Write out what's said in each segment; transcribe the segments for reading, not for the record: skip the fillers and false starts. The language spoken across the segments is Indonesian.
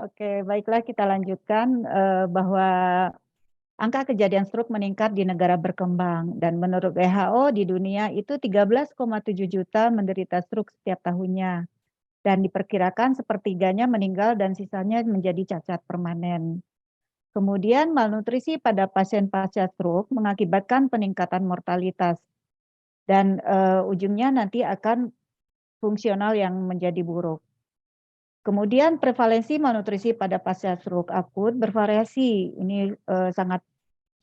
Oke, baiklah kita lanjutkan, bahwa angka kejadian stroke meningkat di negara berkembang dan menurut WHO di dunia itu 13,7 juta menderita stroke setiap tahunnya dan diperkirakan sepertiganya meninggal dan sisanya menjadi cacat permanen. Kemudian malnutrisi pada pasien pasca stroke mengakibatkan peningkatan mortalitas dan, ujungnya nanti akan fungsional yang menjadi buruk. Kemudian prevalensi malnutrisi pada pasca stroke akut bervariasi, ini, sangat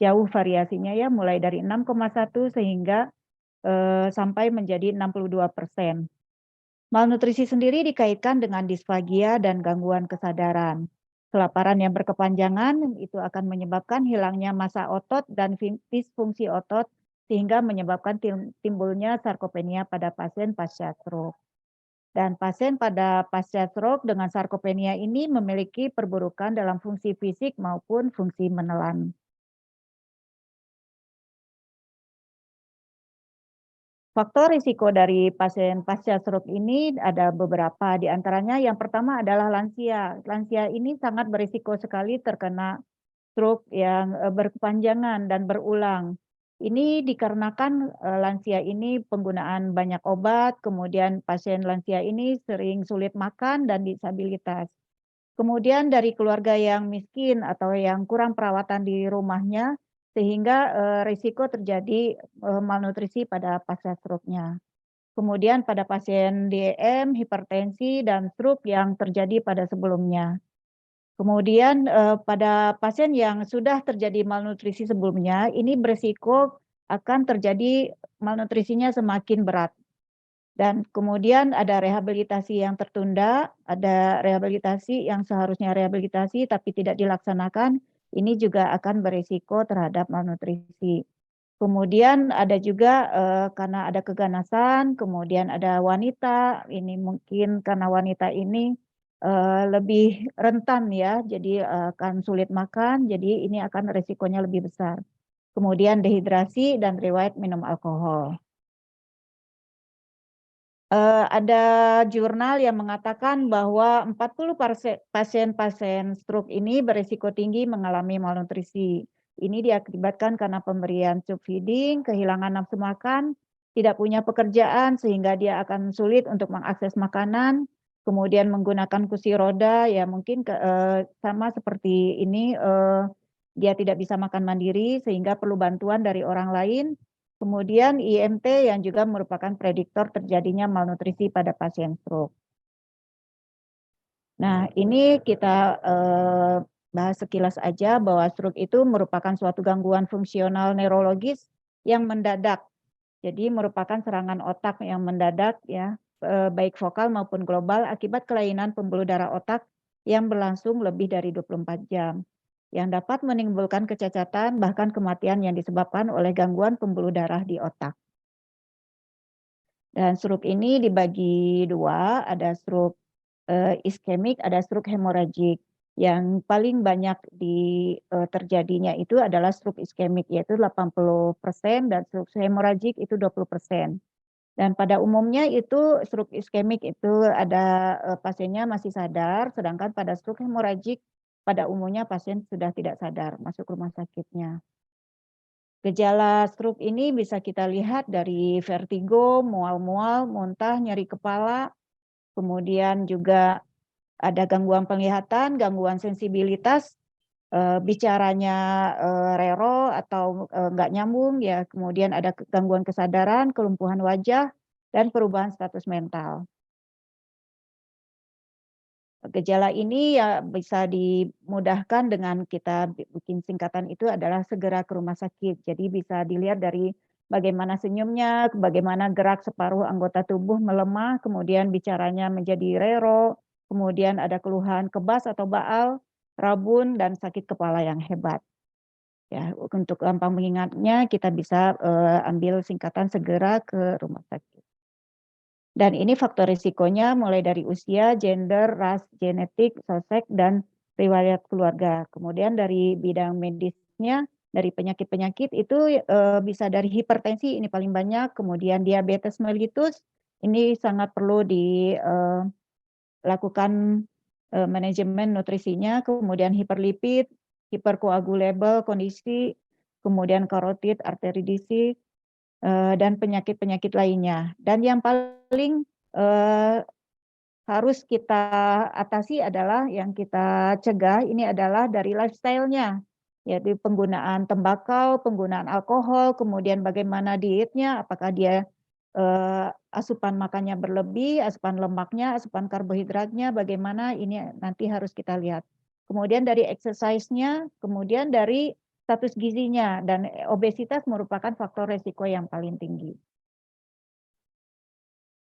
jauh variasinya ya, mulai dari 6,1 sehingga, sampai menjadi 62%. Malnutrisi sendiri dikaitkan dengan disfagia dan gangguan kesadaran. Kelaparan yang berkepanjangan itu akan menyebabkan hilangnya massa otot dan disfungsi otot sehingga menyebabkan timbulnya sarkopenia pada pasien pasca stroke. Dan pasien pada pasca stroke dengan sarkopenia ini memiliki perburukan dalam fungsi fisik maupun fungsi menelan. Faktor risiko dari pasien pasca stroke ini ada beberapa, di antaranya yang pertama adalah lansia. Lansia ini sangat berisiko sekali terkena stroke yang, berkepanjangan dan berulang. Ini dikarenakan, lansia ini penggunaan banyak obat, kemudian pasien lansia ini sering sulit makan dan disabilitas. Kemudian dari keluarga yang miskin atau yang kurang perawatan di rumahnya, sehingga, risiko terjadi, malnutrisi pada pasca stroke-nya. Kemudian pada pasien DM, hipertensi, dan stroke yang terjadi pada sebelumnya. Kemudian, pada pasien yang sudah terjadi malnutrisi sebelumnya, ini beresiko akan terjadi malnutrisinya semakin berat. Dan kemudian ada rehabilitasi yang tertunda, ada rehabilitasi yang seharusnya rehabilitasi tapi tidak dilaksanakan, ini juga akan beresiko terhadap malnutrisi. Kemudian ada juga, karena ada keganasan, kemudian ada wanita, ini mungkin karena wanita ini, lebih rentan ya, jadi, akan sulit makan, jadi ini akan resikonya lebih besar. Kemudian dehidrasi dan riwayat minum alkohol. Ada jurnal yang mengatakan bahwa 40 pasien-pasien stroke ini berisiko tinggi mengalami malnutrisi. Ini diakibatkan karena pemberian tube feeding, kehilangan nafsu makan, tidak punya pekerjaan sehingga dia akan sulit untuk mengakses makanan, kemudian menggunakan kursi roda ya mungkin sama seperti ini, dia tidak bisa makan mandiri sehingga perlu bantuan dari orang lain. Kemudian IMT yang juga merupakan prediktor terjadinya malnutrisi pada pasien stroke. Nah, ini kita, bahas sekilas aja bahwa stroke itu merupakan suatu gangguan fungsional neurologis yang mendadak. Jadi merupakan serangan otak yang mendadak ya, baik vokal maupun global akibat kelainan pembuluh darah otak yang berlangsung lebih dari 24 jam. Yang dapat menimbulkan kecacatan bahkan kematian yang disebabkan oleh gangguan pembuluh darah di otak. Dan stroke ini dibagi dua, ada stroke, iskemik, ada stroke hemoragik. Yang paling banyak terjadinya itu adalah stroke iskemik, yaitu 80% dan stroke hemoragik itu 20%. Dan pada umumnya itu stroke iskemik itu ada, pasiennya masih sadar, sedangkan pada stroke hemoragik pada umumnya pasien sudah tidak sadar, masuk rumah sakitnya. Gejala stroke ini bisa kita lihat dari vertigo, mual-mual, muntah, nyeri kepala, kemudian juga ada gangguan penglihatan, gangguan sensibilitas, bicaranya, rero atau, nggak nyambung ya, kemudian ada gangguan kesadaran, kelumpuhan wajah, dan perubahan status mental. Gejala ini ya bisa dimudahkan dengan kita bikin singkatan itu adalah segera ke rumah sakit. Jadi bisa dilihat dari bagaimana senyumnya, bagaimana gerak separuh anggota tubuh melemah, kemudian bicaranya menjadi rero, kemudian ada keluhan kebas atau baal, rabun, dan sakit kepala yang hebat. Ya, untuk gampang mengingatnya kita bisa, ambil singkatan segera ke rumah sakit. Dan ini faktor risikonya mulai dari usia, gender, ras, genetik, sosek, dan riwayat keluarga. Kemudian dari bidang medisnya, dari penyakit-penyakit itu, bisa dari hipertensi ini paling banyak, kemudian diabetes mellitus, ini sangat perlu dilakukan manajemen nutrisinya, kemudian hiperlipid, hiperkoagulable kondisi, kemudian karotid arteridisis, dan penyakit-penyakit lainnya. Dan yang paling harus kita atasi adalah yang kita cegah ini adalah dari lifestyle-nya, yaitu penggunaan tembakau, penggunaan alkohol, kemudian bagaimana dietnya, apakah dia asupan makannya berlebih, asupan lemaknya, asupan karbohidratnya, bagaimana ini nanti harus kita lihat. Kemudian dari exercise-nya, kemudian dari status gizinya, dan obesitas merupakan faktor resiko yang paling tinggi.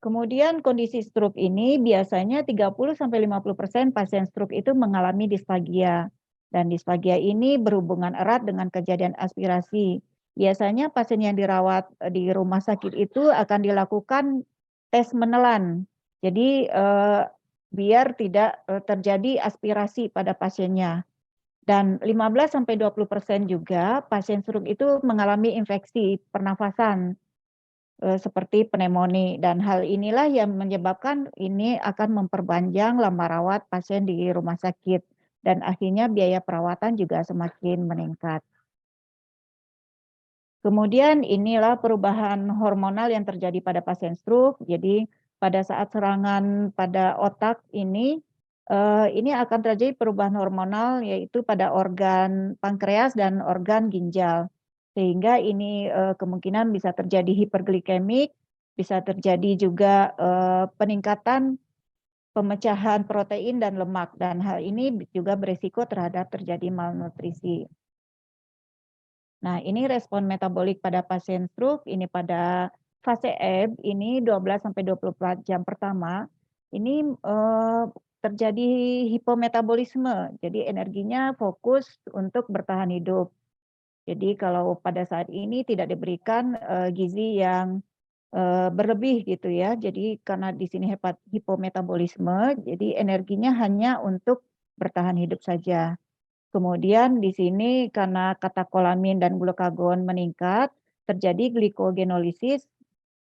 Kemudian kondisi stroke ini biasanya 30-50% pasien stroke itu mengalami disfagia. Dan disfagia ini berhubungan erat dengan kejadian aspirasi. Biasanya pasien yang dirawat di rumah sakit itu akan dilakukan tes menelan. Jadi biar tidak terjadi aspirasi pada pasiennya. Dan 15-20% juga pasien stroke itu mengalami infeksi pernafasan seperti pneumonia, dan hal inilah yang menyebabkan ini akan memperpanjang lama rawat pasien di rumah sakit dan akhirnya biaya perawatan juga semakin meningkat. Kemudian inilah perubahan hormonal yang terjadi pada pasien stroke. Jadi pada saat serangan pada otak ini akan terjadi perubahan hormonal yaitu pada organ pankreas dan organ ginjal. Sehingga ini kemungkinan bisa terjadi hiperglikemik, bisa terjadi juga peningkatan pemecahan protein dan lemak, dan hal ini juga beresiko terhadap terjadi malnutrisi. Nah, ini respon metabolik pada pasien stroke ini pada fase ebb ini 12-24 jam pertama ini terjadi hipometabolisme. Jadi energinya fokus untuk bertahan hidup. Jadi kalau pada saat ini tidak diberikan gizi yang berlebih gitu ya. Jadi karena di sini hipometabolisme, jadi energinya hanya untuk bertahan hidup saja. Kemudian di sini karena katekolamin dan glukagon meningkat, terjadi glikogenolisis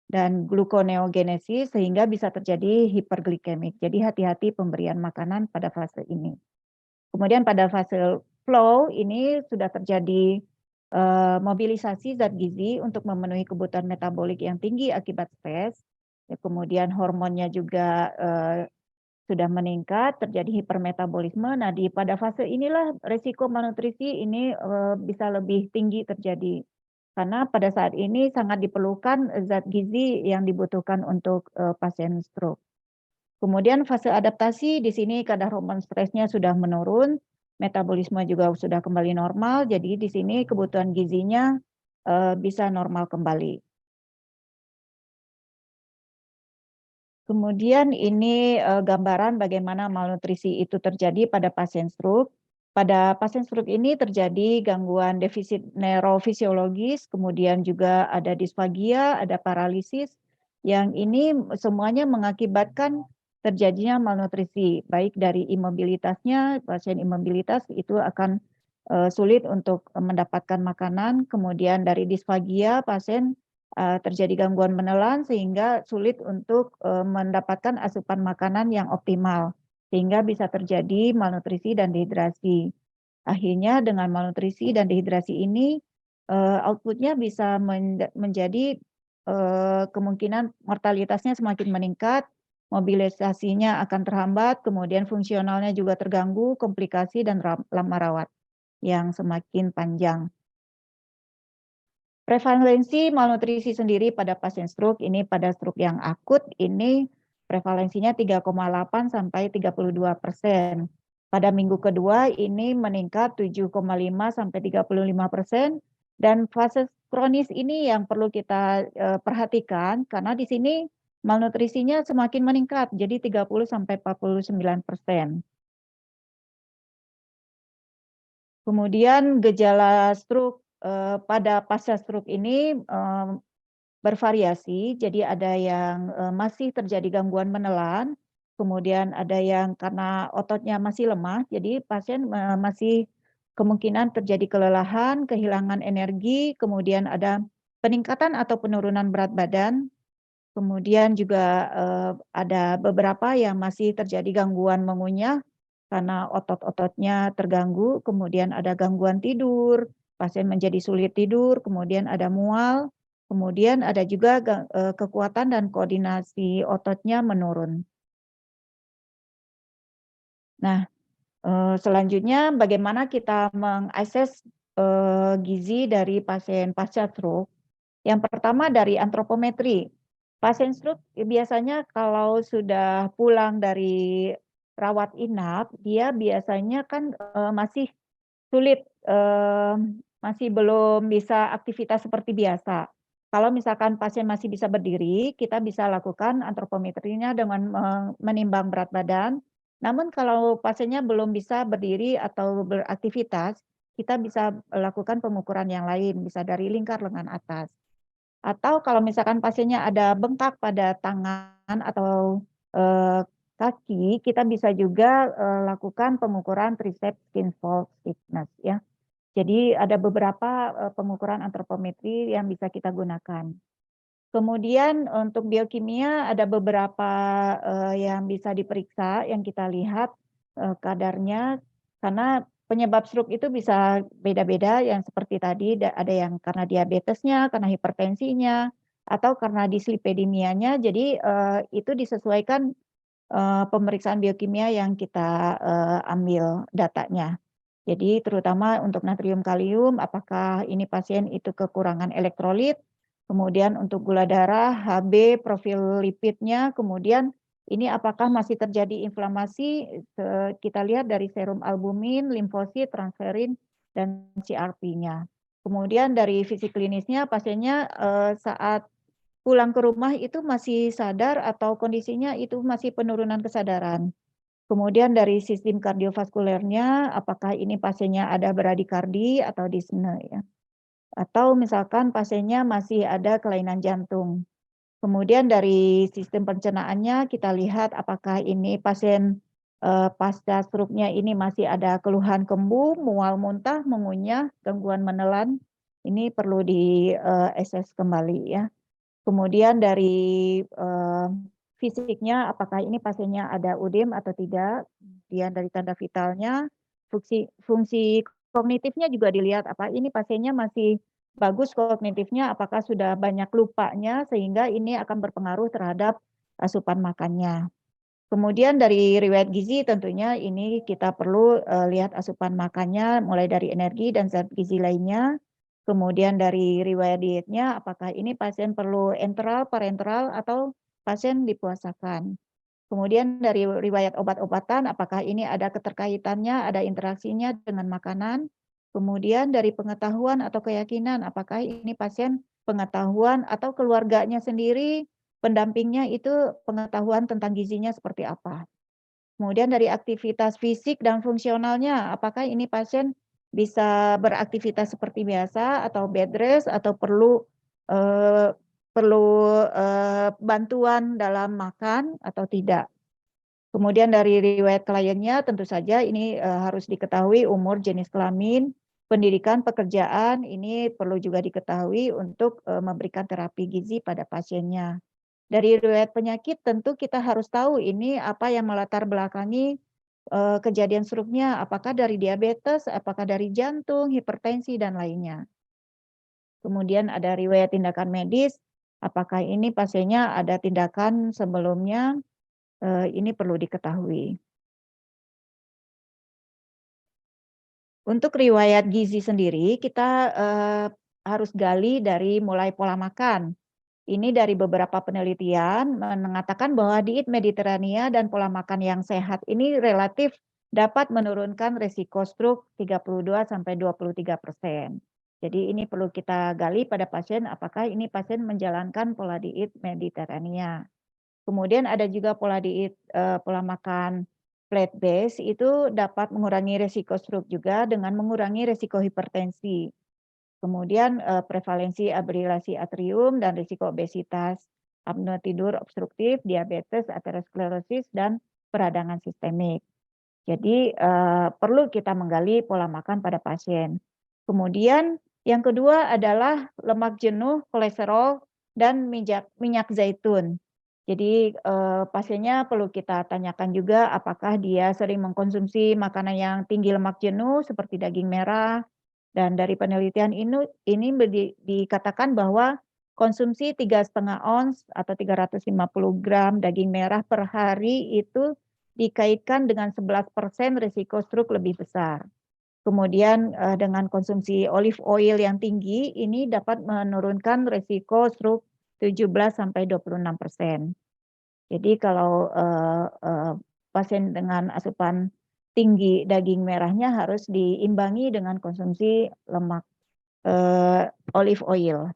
dan gluconeogenesis sehingga bisa terjadi hiperglikemik. Jadi hati-hati pemberian makanan pada fase ini. Kemudian pada fase flow ini sudah terjadi mobilisasi zat gizi untuk memenuhi kebutuhan metabolik yang tinggi akibat stres. Ya, kemudian hormonnya juga sudah meningkat, terjadi hipermetabolisme. Nah, pada fase inilah resiko malnutrisi ini bisa lebih tinggi terjadi. Karena pada saat ini sangat diperlukan zat gizi yang dibutuhkan untuk pasien stroke. Kemudian fase adaptasi di sini kadar hormon stresnya sudah menurun, metabolisme juga sudah kembali normal, jadi di sini kebutuhan gizinya bisa normal kembali. Kemudian ini gambaran bagaimana malnutrisi itu terjadi pada pasien stroke. Pada pasien stroke ini terjadi gangguan defisit neurofisiologis, kemudian juga ada disfagia, ada paralisis, yang ini semuanya mengakibatkan terjadinya malnutrisi, baik dari imobilitasnya, pasien imobilitas itu akan sulit untuk mendapatkan makanan, kemudian dari disfagia, pasien terjadi gangguan menelan sehingga sulit untuk mendapatkan asupan makanan yang optimal, sehingga bisa terjadi malnutrisi dan dehidrasi. Akhirnya dengan malnutrisi dan dehidrasi ini outputnya bisa menjadi kemungkinan mortalitasnya semakin meningkat, mobilisasinya akan terhambat, kemudian fungsionalnya juga terganggu, komplikasi dan lama rawat yang semakin panjang. Prevalensi malnutrisi sendiri pada pasien stroke ini pada stroke yang akut ini prevalensinya 3,8 sampai 32%. Pada minggu kedua ini meningkat 7,5 sampai 35%, dan fase kronis ini yang perlu kita perhatikan karena di sini malnutrisinya semakin meningkat jadi 30 sampai 49%. Kemudian gejala stroke pada pasca stroke ini bervariasi, jadi ada yang masih terjadi gangguan menelan, kemudian ada yang karena ototnya masih lemah, jadi pasien masih kemungkinan terjadi kelelahan, kehilangan energi, kemudian ada peningkatan atau penurunan berat badan, kemudian juga ada beberapa yang masih terjadi gangguan mengunyah, karena otot-ototnya terganggu, kemudian ada gangguan tidur, pasien menjadi sulit tidur, kemudian ada mual, kemudian ada juga kekuatan dan koordinasi ototnya menurun. Nah, selanjutnya bagaimana kita mengakses gizi dari pasien pasca stroke. Yang pertama dari antropometri. Pasien stroke biasanya kalau sudah pulang dari rawat inap, dia biasanya kan masih sulit, masih belum bisa aktivitas seperti biasa. Kalau misalkan pasien masih bisa berdiri, kita bisa lakukan antropometrinya dengan menimbang berat badan. Namun kalau pasiennya belum bisa berdiri atau beraktivitas, kita bisa lakukan pengukuran yang lain, bisa dari lingkar lengan atas. Atau kalau misalkan pasiennya ada bengkak pada tangan atau, kaki, kita bisa juga, lakukan pengukuran triceps skin fold thickness ya. Jadi ada beberapa, pengukuran antropometri yang bisa kita gunakan. Kemudian untuk biokimia ada beberapa, yang bisa diperiksa, yang kita lihat, kadarnya, karena penyebab stroke itu bisa beda-beda yang seperti tadi ada yang karena diabetesnya, karena hipertensinya, atau karena dislipidemianya. Jadi, itu disesuaikan, pemeriksaan biokimia yang kita, ambil datanya. Jadi terutama untuk natrium kalium, apakah ini pasien itu kekurangan elektrolit, kemudian untuk gula darah, HB, profil lipidnya, kemudian ini apakah masih terjadi inflamasi, kita lihat dari serum albumin, limfosit, transferin, dan CRP-nya. Kemudian dari fisik klinisnya pasiennya, saat pulang ke rumah itu masih sadar atau kondisinya itu masih penurunan kesadaran. Kemudian dari sistem kardiovaskulernya, apakah ini pasiennya ada bradikardi atau disne ya, atau misalkan pasiennya masih ada kelainan jantung. Kemudian dari sistem pencernaannya kita lihat apakah ini pasien, pasca stroke-nya ini masih ada keluhan kembung, mual muntah, mengunyah, gangguan menelan, ini perlu di, kembali ya. Kemudian dari, fisiknya apakah ini pasiennya ada udem atau tidak, kemudian dari tanda vitalnya, fungsi fungsi kognitifnya juga dilihat, apa ini pasiennya masih bagus kognitifnya, apakah sudah banyak lupanya sehingga ini akan berpengaruh terhadap asupan makannya. Kemudian dari riwayat gizi tentunya ini kita perlu, lihat asupan makannya mulai dari energi dan zat gizi lainnya. Kemudian dari riwayat dietnya apakah ini pasien perlu enteral, parenteral, atau pasien dipuasakan. Kemudian dari riwayat obat-obatan apakah ini ada keterkaitannya, ada interaksinya dengan makanan. Kemudian dari pengetahuan atau keyakinan apakah ini pasien pengetahuan atau keluarganya sendiri, pendampingnya itu pengetahuan tentang gizinya seperti apa. Kemudian dari aktivitas fisik dan fungsionalnya, apakah ini pasien bisa beraktivitas seperti biasa atau bed rest atau perlu, eee, bantuan dalam makan atau tidak. Kemudian dari riwayat kliennya tentu saja ini, harus diketahui umur, jenis kelamin, pendidikan, pekerjaan, ini perlu juga diketahui untuk, memberikan terapi gizi pada pasiennya. Dari riwayat penyakit tentu kita harus tahu ini apa yang melatar belakangi, kejadian stroke-nya, apakah dari diabetes, apakah dari jantung, hipertensi, dan lainnya. Kemudian ada riwayat tindakan medis, apakah ini pasiennya ada tindakan sebelumnya, ini perlu diketahui. Untuk riwayat gizi sendiri kita, harus gali dari mulai pola makan. Ini dari beberapa penelitian mengatakan bahwa diet Mediterania dan pola makan yang sehat ini relatif dapat menurunkan risiko stroke 32-23%. Jadi ini perlu kita gali pada pasien apakah ini pasien menjalankan pola diet Mediterania. Kemudian ada juga pola diet, pola makan plant based itu dapat mengurangi risiko stroke juga dengan mengurangi risiko hipertensi. Kemudian, prevalensi abrilasi atrium dan risiko obesitas, apnea tidur obstruktif, diabetes, aterosklerosis, dan peradangan sistemik. Jadi, perlu kita menggali pola makan pada pasien. Kemudian yang kedua adalah lemak jenuh, kolesterol, dan minyak zaitun. Jadi, pasiennya perlu kita tanyakan juga apakah dia sering mengkonsumsi makanan yang tinggi lemak jenuh seperti daging merah, dan dari penelitian ini dikatakan bahwa konsumsi 3,5 ons atau 350 gram daging merah per hari itu dikaitkan dengan 11% risiko stroke lebih besar. Kemudian, dengan konsumsi olive oil yang tinggi, ini dapat menurunkan risiko stroke 17 sampai 26%. Jadi kalau, pasien dengan asupan tinggi daging merahnya harus diimbangi dengan konsumsi lemak, olive oil.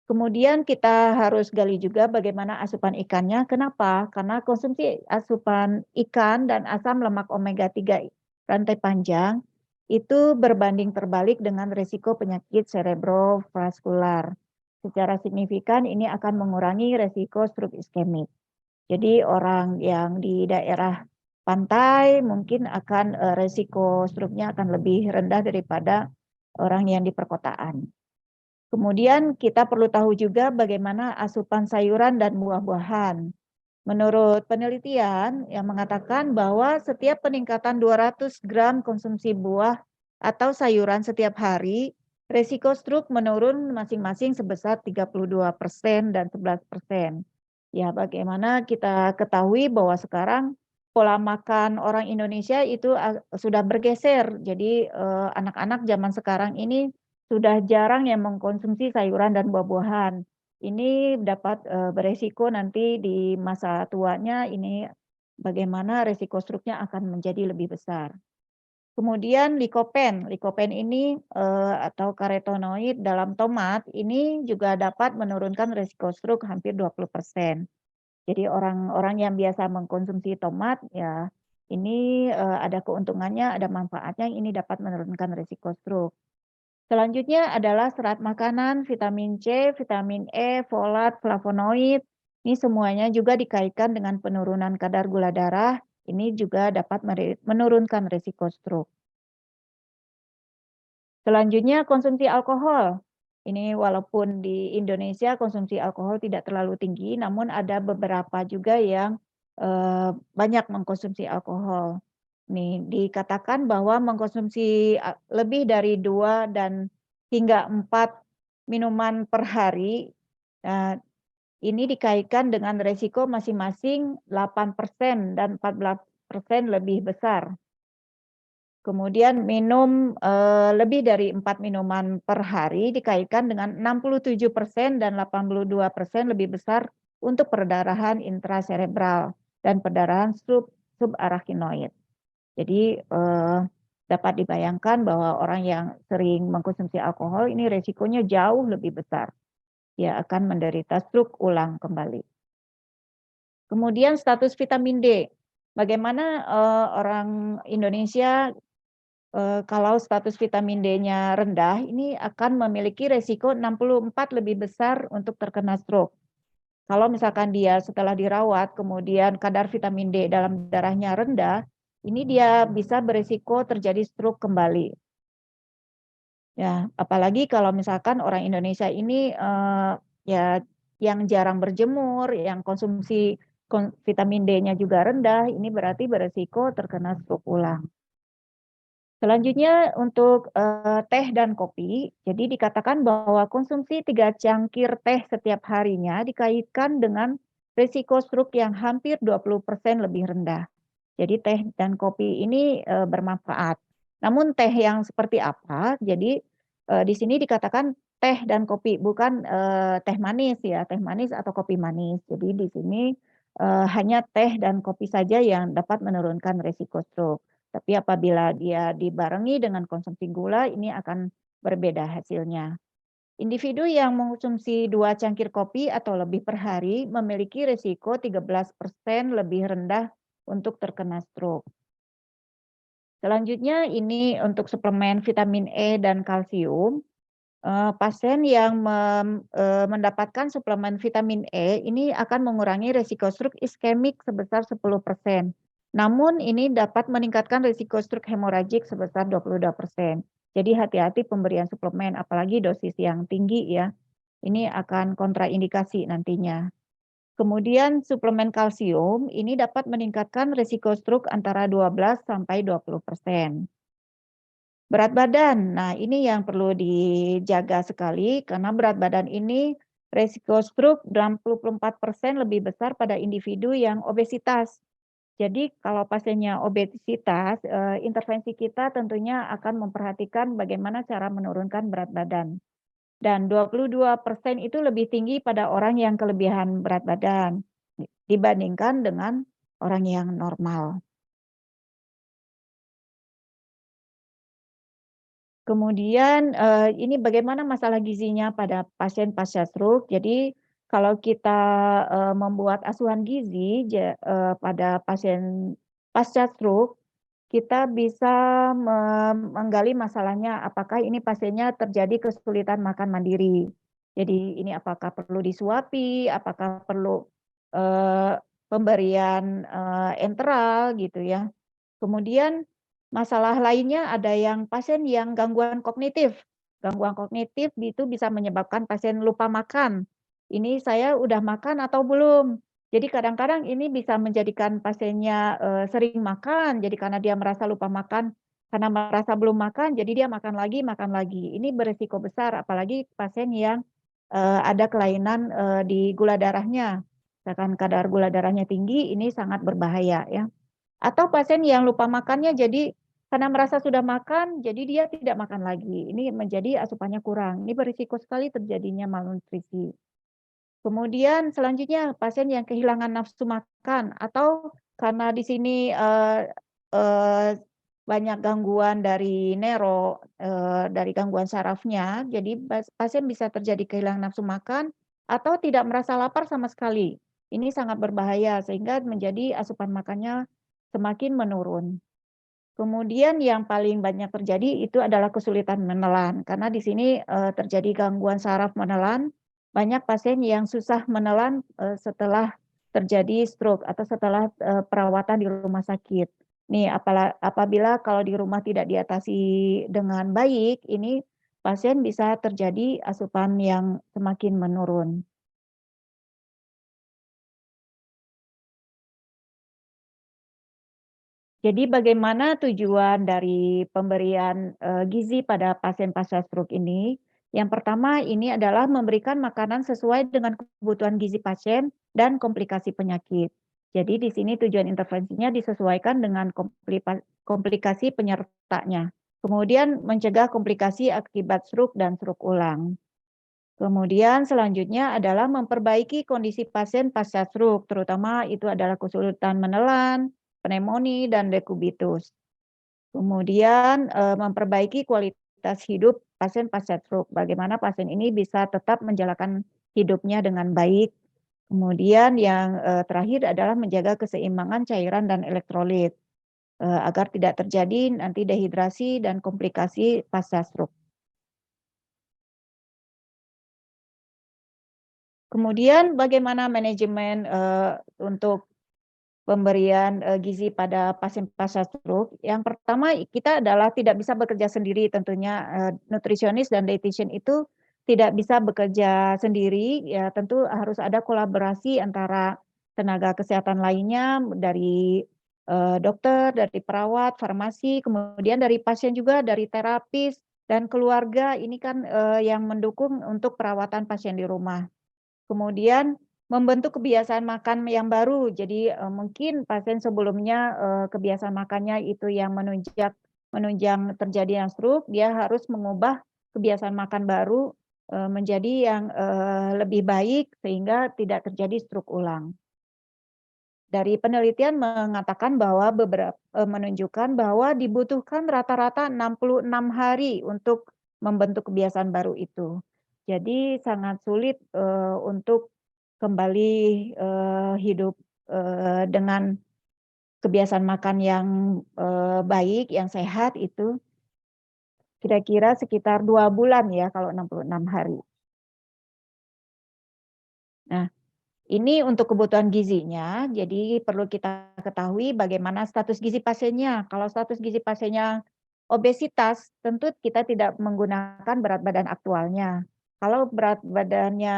Kemudian kita harus gali juga bagaimana asupan ikannya. Kenapa? Karena konsumsi asupan ikan dan asam lemak omega 3 rantai panjang itu berbanding terbalik dengan risiko penyakit cerebrovaskular. Secara signifikan ini akan mengurangi risiko stroke iskemik. Jadi orang yang di daerah pantai mungkin akan, resiko stroke-nya akan lebih rendah daripada orang yang di perkotaan. Kemudian kita perlu tahu juga bagaimana asupan sayuran dan buah-buahan. Menurut penelitian yang mengatakan bahwa setiap peningkatan 200 gram konsumsi buah atau sayuran setiap hari, resiko stroke menurun masing-masing sebesar 32% dan 11%. Ya, bagaimana kita ketahui bahwa sekarang pola makan orang Indonesia itu sudah bergeser. Jadi anak-anak zaman sekarang ini sudah jarang yang mengkonsumsi sayuran dan buah-buahan. Ini dapat, beresiko nanti di masa tuanya ini bagaimana resiko stroke-nya akan menjadi lebih besar. Kemudian likopen ini, atau karotenoid dalam tomat ini juga dapat menurunkan resiko stroke hampir 20%. Jadi orang-orang yang biasa mengkonsumsi tomat ya ini, ada keuntungannya, ada manfaatnya, ini dapat menurunkan resiko stroke. Selanjutnya adalah serat makanan, vitamin C, vitamin E, folat, flavonoid. Ini semuanya juga dikaitkan dengan penurunan kadar gula darah. Ini juga dapat menurunkan risiko stroke. Selanjutnya konsumsi alkohol. Ini walaupun di Indonesia konsumsi alkohol tidak terlalu tinggi, namun ada beberapa juga yang banyak mengkonsumsi alkohol. Nih, dikatakan bahwa mengkonsumsi lebih dari 2 dan hingga 4 minuman per hari, ini dikaitkan dengan resiko masing-masing 8% dan 14% lebih besar. Kemudian minum, lebih dari 4 minuman per hari dikaitkan dengan 67% dan 82% lebih besar untuk perdarahan intracerebral dan perdarahan subarachnoid. Jadi, dapat dibayangkan bahwa orang yang sering mengkonsumsi alkohol ini resikonya jauh lebih besar. Dia akan menderita stroke ulang kembali. Kemudian status vitamin D. Bagaimana, orang Indonesia kalau status vitamin D-nya rendah, ini akan memiliki resiko 64 lebih besar untuk terkena stroke. Kalau misalkan dia setelah dirawat, kemudian kadar vitamin D dalam darahnya rendah, ini dia bisa beresiko terjadi stroke kembali. Ya, apalagi kalau misalkan orang Indonesia ini, ya yang jarang berjemur, yang konsumsi vitamin D-nya juga rendah, ini berarti beresiko terkena stroke ulang. Selanjutnya untuk, teh dan kopi, jadi dikatakan bahwa konsumsi 3 cangkir teh setiap harinya dikaitkan dengan risiko stroke yang hampir 20% lebih rendah. Jadi teh dan kopi ini, bermanfaat. Namun teh yang seperti apa? Jadi, di sini dikatakan teh dan kopi, bukan, teh manis ya, teh manis atau kopi manis. Jadi di sini, hanya teh dan kopi saja yang dapat menurunkan risiko stroke. Tapi apabila dia dibarengi dengan konsumsi gula, ini akan berbeda hasilnya. Individu yang mengkonsumsi 2 cangkir kopi atau lebih per hari memiliki risiko 13% lebih rendah untuk terkena stroke. Selanjutnya ini untuk suplemen vitamin E dan kalsium. Pasien yang mendapatkan suplemen vitamin E ini akan mengurangi risiko stroke iskemik sebesar 10%. Namun ini dapat meningkatkan risiko stroke hemoragik sebesar 22%. Jadi hati-hati pemberian suplemen, apalagi dosis yang tinggi ya. Ini akan kontraindikasi nantinya. Kemudian suplemen kalsium ini dapat meningkatkan risiko stroke antara 12 sampai 20%. Berat badan, nah ini yang perlu dijaga sekali karena berat badan ini resiko stroke 64% lebih besar pada individu yang obesitas. Jadi kalau pasiennya obesitas, intervensi kita tentunya akan memperhatikan bagaimana cara menurunkan berat badan. Dan 22% itu lebih tinggi pada orang yang kelebihan berat badan dibandingkan dengan orang yang normal. Kemudian, ini bagaimana masalah gizinya pada pasien pasca stroke. Jadi kalau kita, membuat asuhan gizi pada pasien pasca stroke, kita bisa menggali masalahnya, apakah ini pasiennya terjadi kesulitan makan mandiri. Jadi ini apakah perlu disuapi, apakah perlu, pemberian, enteral gitu ya. Kemudian masalah lainnya ada yang pasien yang gangguan kognitif. Gangguan kognitif itu bisa menyebabkan pasien lupa makan. Ini saya udah makan atau belum? Jadi kadang-kadang ini bisa menjadikan pasiennya, sering makan, jadi karena dia merasa lupa makan, karena merasa belum makan, jadi dia makan lagi makan lagi. Ini beresiko besar apalagi pasien yang, ada kelainan, di gula darahnya. Misalkan kadar gula darahnya tinggi, ini sangat berbahaya ya. Atau pasien yang lupa makannya jadi karena merasa sudah makan, jadi dia tidak makan lagi. Ini menjadi asupannya kurang. Ini berisiko sekali terjadinya malnutrisi. Kemudian selanjutnya pasien yang kehilangan nafsu makan atau karena di sini, eee, banyak gangguan dari dari gangguan sarafnya, jadi pasien bisa terjadi kehilangan nafsu makan atau tidak merasa lapar sama sekali. Ini sangat berbahaya sehingga menjadi asupan makannya semakin menurun. Kemudian yang paling banyak terjadi itu adalah kesulitan menelan, karena di sini, terjadi gangguan saraf menelan, banyak pasien yang susah menelan, setelah terjadi stroke atau setelah, perawatan di rumah sakit. Nih apabila kalau di rumah tidak diatasi dengan baik, ini pasien bisa terjadi asupan yang semakin menurun. Jadi bagaimana tujuan dari pemberian, gizi pada pasien pasca stroke ini? Yang pertama ini adalah memberikan makanan sesuai dengan kebutuhan gizi pasien dan komplikasi penyakit. Jadi di sini tujuan intervensinya disesuaikan dengan komplikasi penyertanya. Kemudian mencegah komplikasi akibat stroke dan stroke ulang. Kemudian selanjutnya adalah memperbaiki kondisi pasien pasca stroke, terutama itu adalah kesulitan menelan, pneumonia, dan dekubitus. Kemudian memperbaiki kualitas hidup pasien pasca stroke, bagaimana pasien ini bisa tetap menjalankan hidupnya dengan baik. Kemudian yang terakhir adalah menjaga keseimbangan cairan dan elektrolit, agar tidak terjadi nanti dehidrasi dan komplikasi pasca stroke. Kemudian bagaimana manajemen, untuk pemberian, gizi pada pasien pasca stroke? Yang pertama kita adalah tidak bisa bekerja sendiri tentunya, nutrisionis dan dietitian itu tidak bisa bekerja sendiri, ya tentu harus ada kolaborasi antara tenaga kesehatan lainnya dari, dokter, dari perawat, farmasi, kemudian dari pasien juga, dari terapis dan keluarga ini kan, yang mendukung untuk perawatan pasien di rumah. Kemudian membentuk kebiasaan makan yang baru. Jadi, mungkin pasien sebelumnya, kebiasaan makannya itu yang menunjang terjadinya stroke, dia harus mengubah kebiasaan makan baru, menjadi yang, lebih baik sehingga tidak terjadi stroke ulang. Dari penelitian mengatakan bahwa menunjukkan bahwa dibutuhkan rata-rata 66 hari untuk membentuk kebiasaan baru itu. Jadi sangat sulit, untuk kembali, hidup, dengan kebiasaan makan yang, baik, yang sehat itu kira-kira sekitar 2 bulan ya kalau 66 hari. Nah, ini untuk kebutuhan gizinya, jadi perlu kita ketahui bagaimana status gizi pasiennya. Kalau status gizi pasiennya obesitas, tentu kita tidak menggunakan berat badan aktualnya. Kalau berat badannya,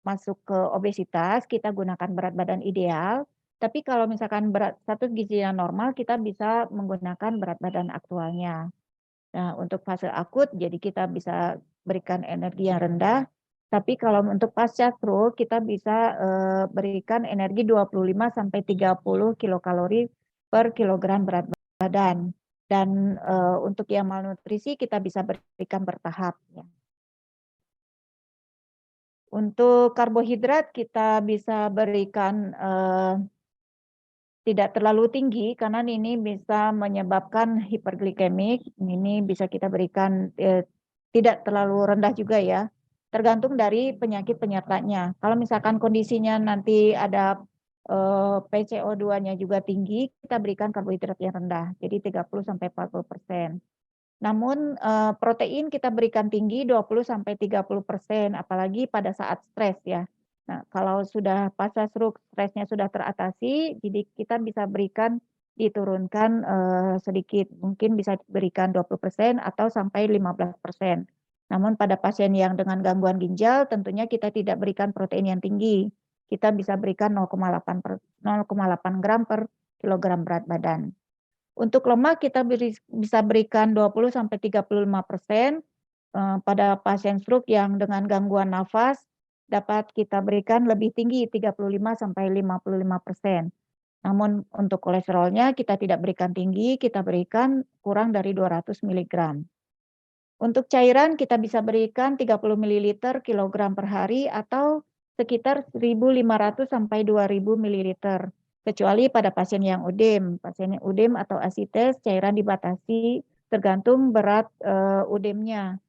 masuk ke obesitas, kita gunakan berat badan ideal. Tapi kalau misalkan berat status gizinya normal, kita bisa menggunakan berat badan aktualnya. Nah, untuk fase akut, jadi kita bisa berikan energi yang rendah. Tapi kalau untuk pasca stroke, kita bisa berikan energi 25 sampai 30 kilokalori per kilogram berat badan. Dan untuk yang malnutrisi kita bisa berikan bertahap. Ya. Untuk karbohidrat kita bisa berikan tidak terlalu tinggi karena ini bisa menyebabkan hiperglikemik. Ini bisa kita berikan tidak terlalu rendah juga ya. Tergantung dari penyakit penyertanya. Kalau misalkan kondisinya nanti ada PCO2-nya juga tinggi, kita berikan karbohidrat yang rendah. Jadi 30 sampai 40%. Namun protein kita berikan tinggi 20 sampai 30%, apalagi pada saat stres ya. Nah, kalau sudah pasca stroke stresnya sudah teratasi, jadi kita bisa berikan diturunkan sedikit, mungkin bisa berikan 20% atau sampai 15%. Namun pada pasien yang dengan gangguan ginjal tentunya kita tidak berikan protein yang tinggi. Kita bisa berikan 0,8 gram per kilogram berat badan. Untuk lemak kita bisa berikan 20 sampai 35%. Pada pasien stroke yang dengan gangguan nafas dapat kita berikan lebih tinggi 35 sampai 55%. Namun untuk kolesterolnya kita tidak berikan tinggi, kita berikan kurang dari 200 mg. Untuk cairan kita bisa berikan 30 ml kilogram per hari atau sekitar 1.500 sampai 2.000 ml. Kecuali pada pasien yang udem atau asites cairan dibatasi tergantung berat udemnya.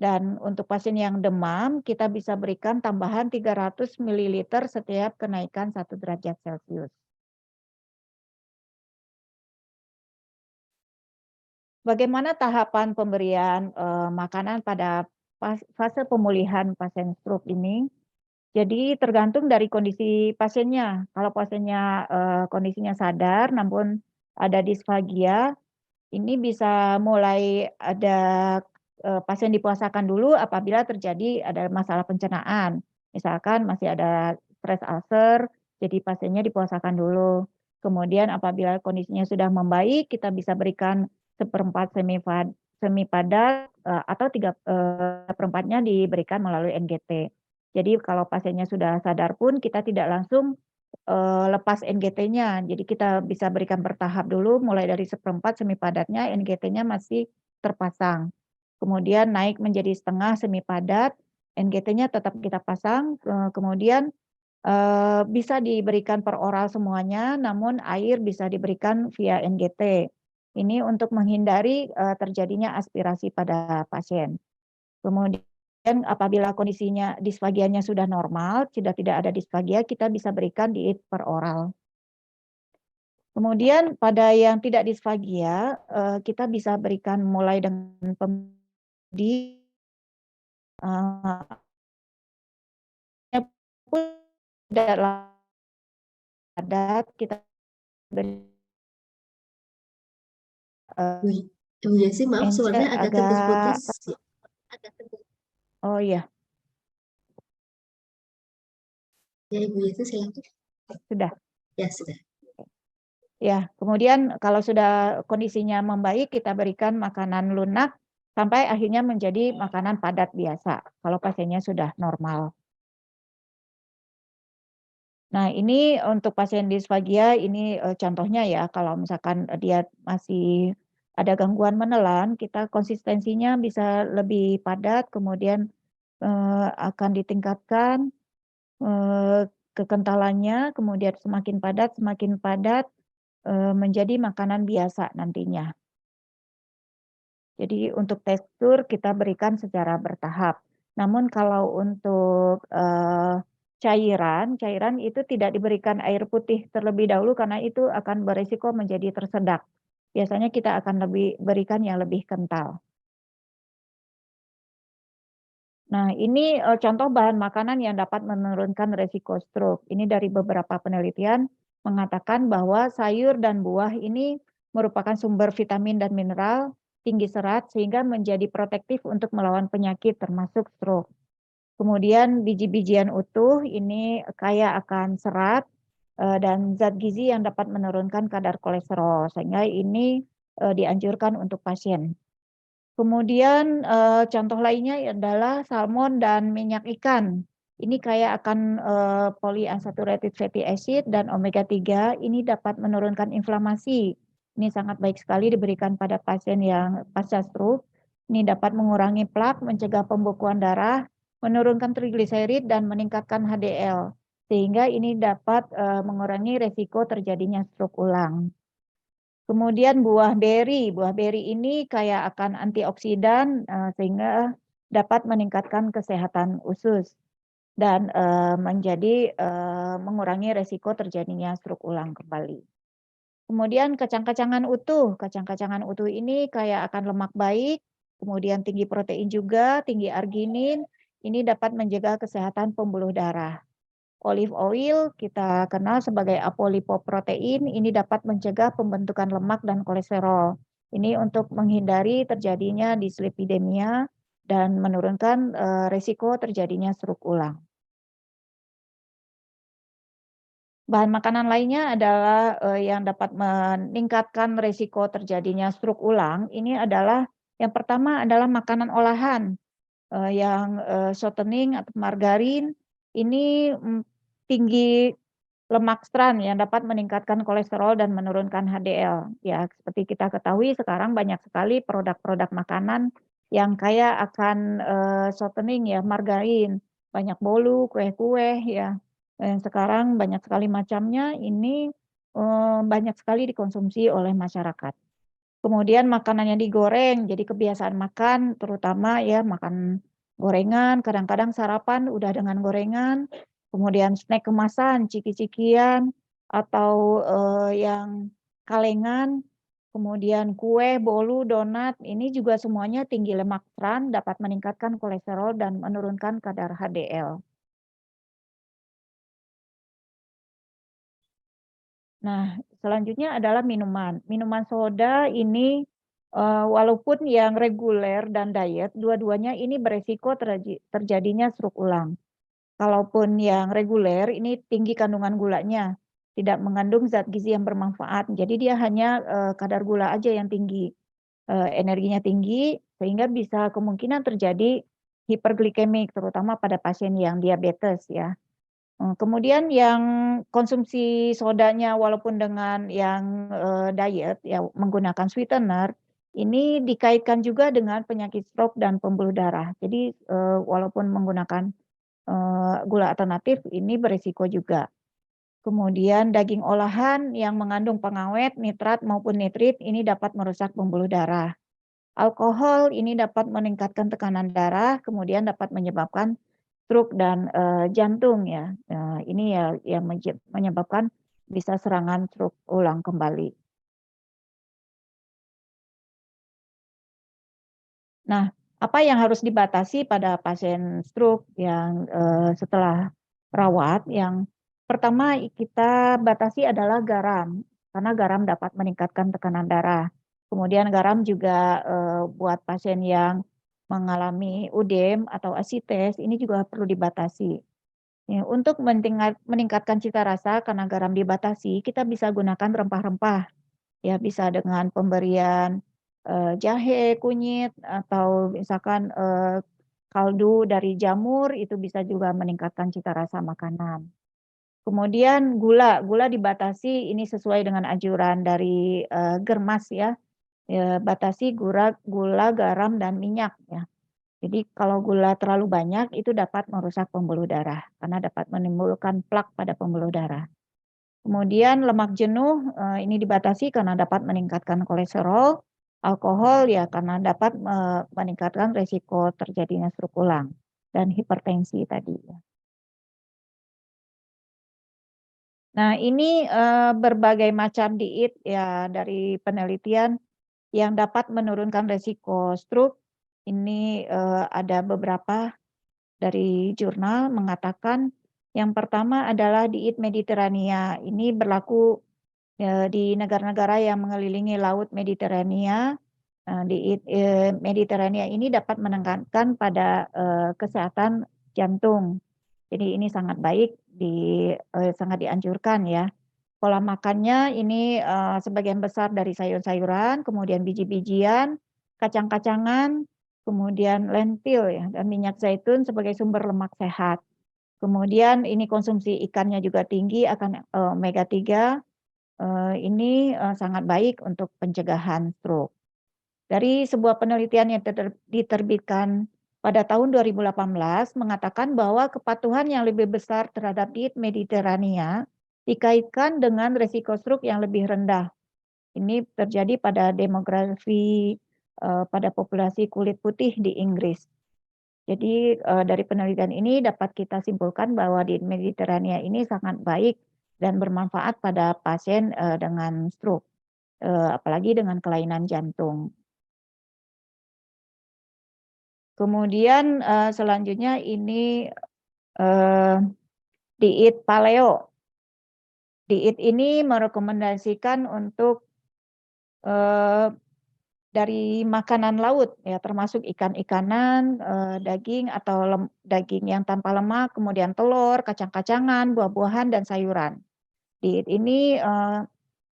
Dan untuk pasien yang demam kita bisa berikan tambahan 300 ml setiap kenaikan 1 derajat Celcius. Bagaimana tahapan pemberian makanan pada fase pemulihan pasien stroke ini? Jadi tergantung dari kondisi pasiennya. Kalau pasiennya kondisinya sadar namun ada disfagia, ini bisa mulai ada pasien dipuasakan dulu apabila terjadi ada masalah pencernaan. Misalkan masih ada stres ulcer, jadi pasiennya dipuasakan dulu. Kemudian apabila kondisinya sudah membaik, kita bisa berikan 1/4 semi padat atau 3/4-nya diberikan melalui NGT. Jadi kalau pasiennya sudah sadar pun kita tidak langsung lepas NGT-nya. Jadi kita bisa berikan bertahap dulu mulai dari 1/4 semi padatnya, NGT-nya masih terpasang. Kemudian naik menjadi setengah semi padat, NGT-nya tetap kita pasang, kemudian bisa diberikan per oral semuanya, namun air bisa diberikan via NGT. Ini untuk menghindari terjadinya aspirasi pada pasien. Kemudian apabila kondisinya disfagianya sudah normal, sudah tidak ada disfagia, kita bisa berikan diet per oral. Kemudian pada yang tidak disfagia, kita bisa berikan mulai dengan pembedi pun tidak padat, kita beri Ibu Yesi, maaf suaranya agak terputus-putus. Oh iya. Ya Ibu Yesi silakan. Sudah. Ya sudah. Ya, kemudian kalau sudah kondisinya membaik, kita berikan makanan lunak sampai akhirnya menjadi makanan padat biasa kalau pasiennya sudah normal. Nah, ini untuk pasien disfagia ini contohnya ya, kalau misalkan dia masih ada gangguan menelan, kita konsistensinya bisa lebih padat, kemudian akan ditingkatkan kekentalannya, kemudian semakin padat menjadi makanan biasa nantinya. Jadi untuk tekstur kita berikan secara bertahap. Namun kalau untuk cairan itu tidak diberikan air putih terlebih dahulu karena itu akan beresiko menjadi tersedak. Biasanya kita akan berikan yang lebih kental. Nah, ini contoh bahan makanan yang dapat menurunkan resiko stroke. Ini dari beberapa penelitian mengatakan bahwa sayur dan buah ini merupakan sumber vitamin dan mineral, tinggi serat, sehingga menjadi protektif untuk melawan penyakit termasuk stroke. Kemudian biji-bijian utuh ini kaya akan serat dan zat gizi yang dapat menurunkan kadar kolesterol, sehingga ini dianjurkan untuk pasien. Kemudian contoh lainnya adalah salmon dan minyak ikan. Ini kaya akan polyunsaturated fatty acid dan omega 3. Ini dapat menurunkan inflamasi. Ini sangat baik sekali diberikan pada pasien yang pasca stroke. Ini dapat mengurangi plak, mencegah pembekuan darah, menurunkan trigliserid dan meningkatkan HDL. Sehingga ini dapat mengurangi resiko terjadinya stroke ulang. Kemudian buah beri ini kaya akan antioksidan sehingga dapat meningkatkan kesehatan usus dan mengurangi resiko terjadinya stroke ulang kembali. Kemudian kacang-kacangan utuh ini kaya akan lemak baik, kemudian tinggi protein juga, tinggi arginin, ini dapat menjaga kesehatan pembuluh darah. Olive oil kita kenal sebagai apolipoprotein, ini dapat mencegah pembentukan lemak dan kolesterol. Ini untuk menghindari terjadinya dislipidemia dan menurunkan risiko terjadinya stroke ulang. Bahan makanan lainnya adalah yang dapat meningkatkan risiko terjadinya stroke ulang. Ini adalah yang pertama adalah makanan olahan yang shortening atau margarin. Ini tinggi lemak trans yang dapat meningkatkan kolesterol dan menurunkan HDL. Ya, seperti kita ketahui sekarang banyak sekali produk-produk makanan yang kaya akan shortening ya, margarin, banyak bolu, kue-kue ya. Yang sekarang banyak sekali macamnya, ini banyak sekali dikonsumsi oleh masyarakat. Kemudian makanannya digoreng, jadi kebiasaan makan terutama ya makan gorengan, kadang-kadang sarapan udah dengan gorengan, kemudian snack kemasan, ciki-cikian, atau yang kalengan, kemudian kue, bolu, donat, ini juga semuanya tinggi lemak trans, dapat meningkatkan kolesterol dan menurunkan kadar HDL. Nah, selanjutnya adalah minuman. Minuman soda ini walaupun yang reguler dan diet, dua-duanya ini beresiko terjadinya stroke ulang. Kalaupun yang reguler ini tinggi kandungan gulanya, tidak mengandung zat gizi yang bermanfaat. Jadi dia hanya kadar gula aja yang tinggi, energinya tinggi, sehingga bisa kemungkinan terjadi hiperglikemik, terutama pada pasien yang diabetes ya. Kemudian yang konsumsi sodanya walaupun dengan yang diet ya menggunakan sweetener, ini dikaitkan juga dengan penyakit stroke dan pembuluh darah. Jadi walaupun menggunakan gula alternatif ini berisiko juga. Kemudian daging olahan yang mengandung pengawet, nitrat maupun nitrit ini dapat merusak pembuluh darah. Alkohol ini dapat meningkatkan tekanan darah, kemudian dapat menyebabkan stroke dan jantung ya. Ini ya yang menyebabkan bisa serangan stroke ulang kembali. Nah, apa yang harus dibatasi pada pasien stroke yang setelah rawat? Yang pertama kita batasi adalah garam, karena garam dapat meningkatkan tekanan darah. Kemudian garam juga buat pasien yang mengalami UDEM atau asites, ini juga perlu dibatasi. Ya, untuk meningkatkan cita rasa karena garam dibatasi, kita bisa gunakan rempah-rempah. Ya, bisa dengan pemberian jahe, kunyit, atau misalkan kaldu dari jamur, itu bisa juga meningkatkan cita rasa makanan. Kemudian gula dibatasi, ini sesuai dengan anjuran dari Germas ya. Batasi gula, garam, dan minyak ya. Jadi kalau gula terlalu banyak itu dapat merusak pembuluh darah karena dapat menimbulkan plak pada pembuluh darah. Kemudian lemak jenuh ini dibatasi karena dapat meningkatkan kolesterol, alkohol ya karena dapat meningkatkan risiko terjadinya stroke ulang dan hipertensi tadi ya. Nah, ini berbagai macam diet ya dari penelitian yang dapat menurunkan risiko stroke. Ini ada beberapa dari jurnal mengatakan yang pertama adalah diet Mediterania. Ini berlaku di negara-negara yang mengelilingi Laut Mediterania. Diet Mediterania ini dapat menekankan pada kesehatan jantung. Jadi ini sangat baik, sangat dianjurkan ya. Pola makannya ini sebagian besar dari sayur-sayuran, kemudian biji-bijian, kacang-kacangan, kemudian lentil ya, dan minyak zaitun sebagai sumber lemak sehat. Kemudian ini konsumsi ikannya juga tinggi akan omega 3. Ini sangat baik untuk pencegahan stroke. Dari sebuah penelitian yang diterbitkan pada tahun 2018 mengatakan bahwa kepatuhan yang lebih besar terhadap diet Mediterania dikaitkan dengan resiko stroke yang lebih rendah. Ini terjadi pada demografi pada populasi kulit putih di Inggris. Jadi dari penelitian ini dapat kita simpulkan bahwa diet Mediterania ini sangat baik dan bermanfaat pada pasien dengan stroke, apalagi dengan kelainan jantung. Kemudian selanjutnya ini diet paleo. Diet ini merekomendasikan untuk dari makanan laut ya, termasuk ikan-ikanan, daging atau daging yang tanpa lemak, kemudian telur, kacang-kacangan, buah-buahan dan sayuran. Diet ini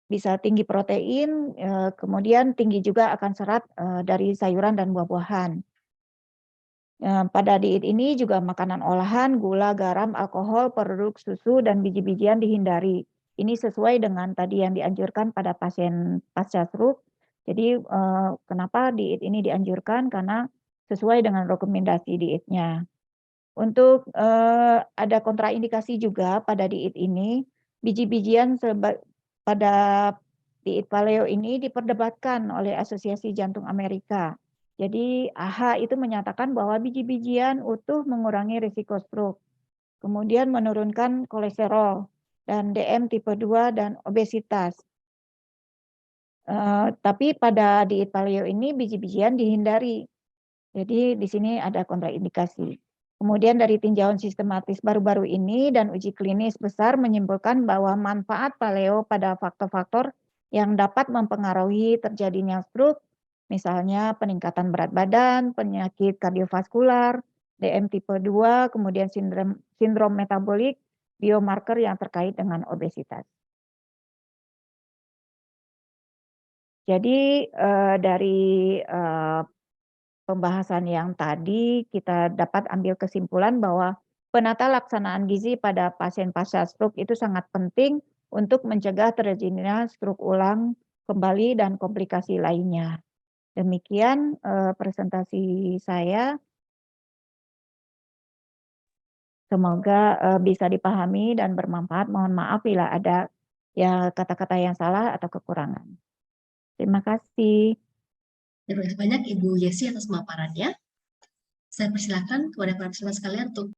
bisa tinggi protein, kemudian tinggi juga akan serat dari sayuran dan buah-buahan. Pada diet ini juga makanan olahan, gula, garam, alkohol, produk susu, dan biji-bijian dihindari. Ini sesuai dengan tadi yang dianjurkan pada pasien pasca stroke. Jadi kenapa diet ini dianjurkan? Karena sesuai dengan rekomendasi dietnya. Untuk ada kontraindikasi juga pada diet ini, biji-bijian pada diet paleo ini diperdebatkan oleh Asosiasi Jantung Amerika. Jadi AHA itu menyatakan bahwa biji-bijian utuh mengurangi risiko stroke, kemudian menurunkan kolesterol dan DM tipe 2 dan obesitas. Tapi pada diet paleo ini biji-bijian dihindari. Jadi di sini ada kontraindikasi. Kemudian dari tinjauan sistematis baru-baru ini dan uji klinis besar menyimpulkan bahwa manfaat paleo pada faktor-faktor yang dapat mempengaruhi terjadinya stroke, misalnya peningkatan berat badan, penyakit kardiovaskular, DM tipe 2, kemudian sindrom metabolik, biomarker yang terkait dengan obesitas. Jadi dari pembahasan yang tadi kita dapat ambil kesimpulan bahwa penata laksanaan gizi pada pasien pasca stroke itu sangat penting untuk mencegah terjadinya stroke ulang kembali dan komplikasi lainnya. Demikian presentasi saya. Semoga bisa dipahami dan bermanfaat. Mohon maaf bila ada ya kata-kata yang salah atau kekurangan. Terima kasih. Terima kasih banyak Ibu Yesi atas pemaparannya. Saya persilakan kepada para peserta sekalian untuk